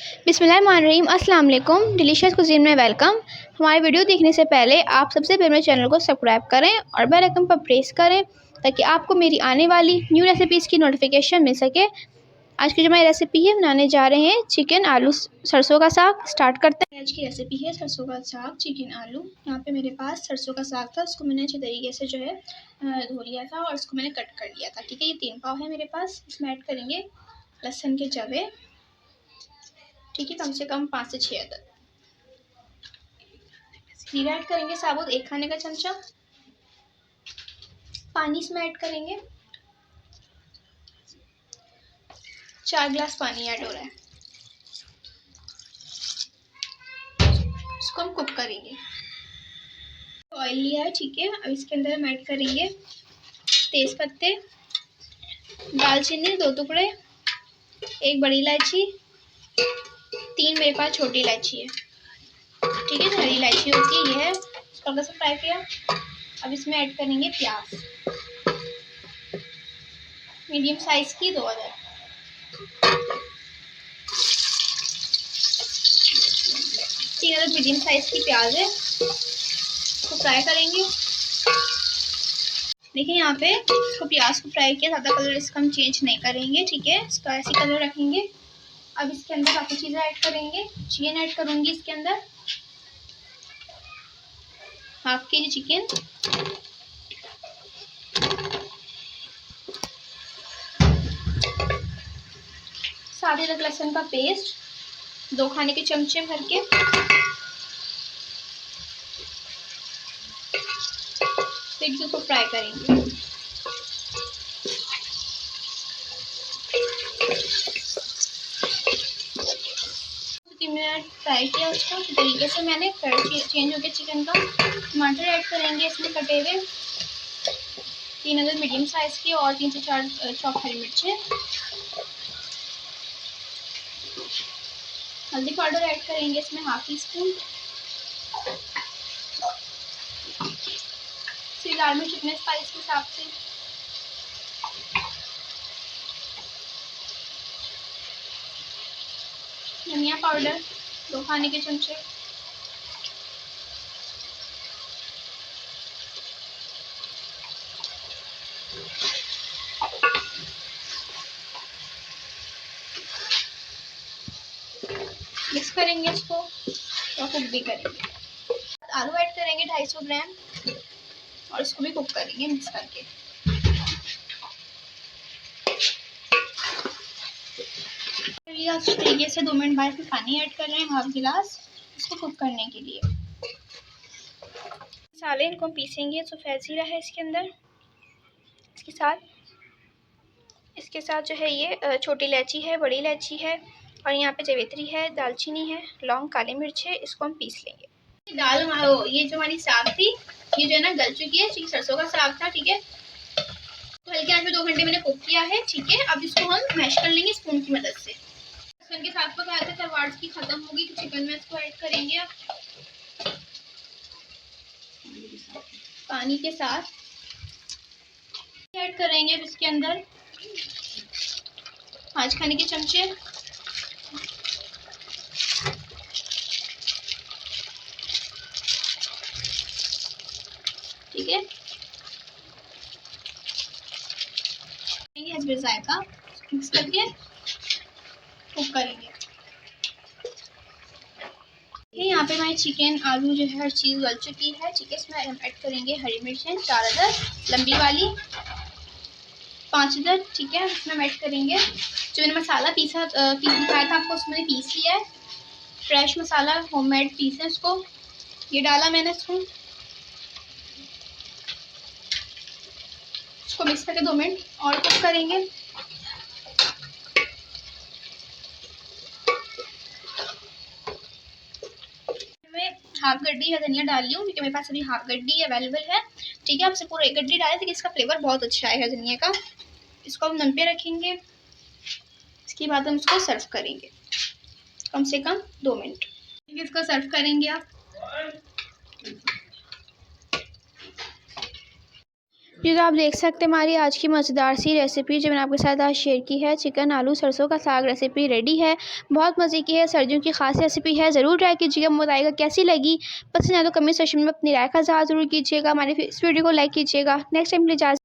बिस्मिल्लाहिर्रहमानिर्रहीम, अस्सलाम वालेकुम। डिलीशियस कुज़ीन में वेलकम। हमारी वीडियो देखने से पहले आप सबसे पहले मेरे चैनल को सब्सक्राइब करें और बेल आइकन पर प्रेस करें ताकि आपको मेरी आने वाली न्यू रेसिपीज़ की नोटिफिकेशन मिल सके। आज की जो हमारी रेसिपी है, बनाने जा रहे हैं चिकन आलू सरसों का साग। स्टार्ट करते हैं। आज की रेसिपी है सरसों का साग चिकन आलू। यहाँ पे मेरे पास सरसों का साग था, उसको मैंने अच्छे तरीके से जो है धो लिया था और उसको मैंने कट कर लिया था। ठीक है, ये 3 पाव है मेरे पास। इसमें ऐड करेंगे लहसुन के जवे, ठीक है, कम से कम 5 से 6 अदद। जीरा ऐड करेंगे साबुत 1 खाने का चमचा। पानी इसमें ऐड करेंगे, 4 गिलास पानी ऐड हो रहा है। इसको हम कुक करेंगे। ऑयल लिया है, ठीक है। अब इसके अंदर हम ऐड करेंगे तेज पत्ते, दालचीनी 2 टुकड़े, 1 बड़ी इलायची, 3 मेरे पास छोटी इलायची है, ठीक है। हरी इलायची होती है, ये है। इसको हल्का सा फ्राई किया। अब इसमें ऐड करेंगे प्याज, मीडियम साइज की 2 अदद। 3 अदद मीडियम साइज की प्याज है, इसको फ्राई करेंगे। देखिए यहाँ पे इसको प्याज को फ्राई किया, ज़्यादा कलर इसका हम चेंज नहीं करेंगे, ठीक है। इसका ऐसे कलर रखेंगे। अब इसके अंदर बाकी चीज़ें ऐड करेंगे। चिकन ऐड करूँगी इसके अंदर, हाफ के जी चिकन, आधे अदरक लहसुन का पेस्ट 2 खाने के चमचे भर के, फिर इसको फ्राई करेंगे। मिनट फ्राई किया उसको इस तरीके से मैंने, कलर चेंज हो गया चिकन का। टमाटर ऐड करेंगे इसमें कटे हुए, 3 अदद मीडियम साइज के, और 3 से 4 चॉप हरी मिर्चें। हल्दी पाउडर ऐड करेंगे इसमें हाफ टी स्पून। लाल मिर्च अपने स्पाइस के हिसाब से। धनिया पाउडर 2 खाने के चमचे। मिक्स करेंगे इसको और कुक भी करेंगे। आलू ऐड करेंगे 250 ग्राम और इसको भी कुक करेंगे मिक्स करके। लिया इस तरीके से 2 मिनट बाद फिर पानी ऐड कर रहे हैं हाफ गिलास, इसको कुक करने के लिए। मसाले इनको पीसेंगे। तो फैजीरा है इसके अंदर, इसके साथ जो है ये छोटी इलायची है, बड़ी इलायची है, और यहाँ पे जावित्री है, दालचीनी है, लौंग, काली मिर्च है। इसको हम पीस लेंगे। दाल ये जो हमारी साग थी, ये जो है ना गल चुकी है। सरसों का साग था, ठीक है। तो हल्के आंच में 2 घंटे मैंने कुक किया है, ठीक है। अब इसको हम मैश कर लेंगे स्पून की मदद से। चिकन के साथ पकाया था, करवाड़ की खत्म होगी तो चिकन में इसको ऐड करेंगे। अब पानी के साथ ऐड करेंगे। अब इसके अंदर 5 खाने के चमचे, ठीक है। हस्बे जायका मिक्स करके कुक करेंगे। यहाँ पे हमारी चिकन आलू जो है हर चीज़ गल चुकी है, ठीक है। इसमें हम ऐड करेंगे हरी मिर्चें 4 अदद लंबी वाली, 5 अदद, ठीक है। इसमें हम ऐड करेंगे जो मैंने मसाला दिखाया था आपको, उसमें पीस लिया है। फ्रेश मसाला होममेड पीस है, उसको ये डाला मैंने। इसको मिक्स करके 2 मिनट और कुक करेंगे। मैं हाफ गड्डी या धनिया डाल ली हूँ क्योंकि मेरे पास अभी हाफ गड्डी अवेलेबल है, ठीक है। आपसे पूरा 1 गड्डी डाले तो इसका फ्लेवर बहुत अच्छा आएगा धनिया का। इसको हम दम पे रखेंगे। इसके बाद हम इसको सर्व करेंगे कम से कम 2 मिनट। इसको सर्व करेंगे आप। जी, तो आप देख सकते हैं हमारी आज की मज़ेदार सी रेसिपी जो मैंने आपके साथ आज शेयर की है, चिकन आलू सरसों का साग रेसिपी रेडी है। बहुत मज़े की है, सर्दियों की ख़ास रेसिपी है, ज़रूर ट्राई कीजिएगा, मुझे बताइएगा कैसी लगी। पसंद आए तो कमेंट सेक्शन में अपनी राय का इज़हार ज़रूर कीजिएगा। हमारी इस वीडियो को लाइक कीजिएगा। नेक्स्ट टाइम के लिए इजाज़त।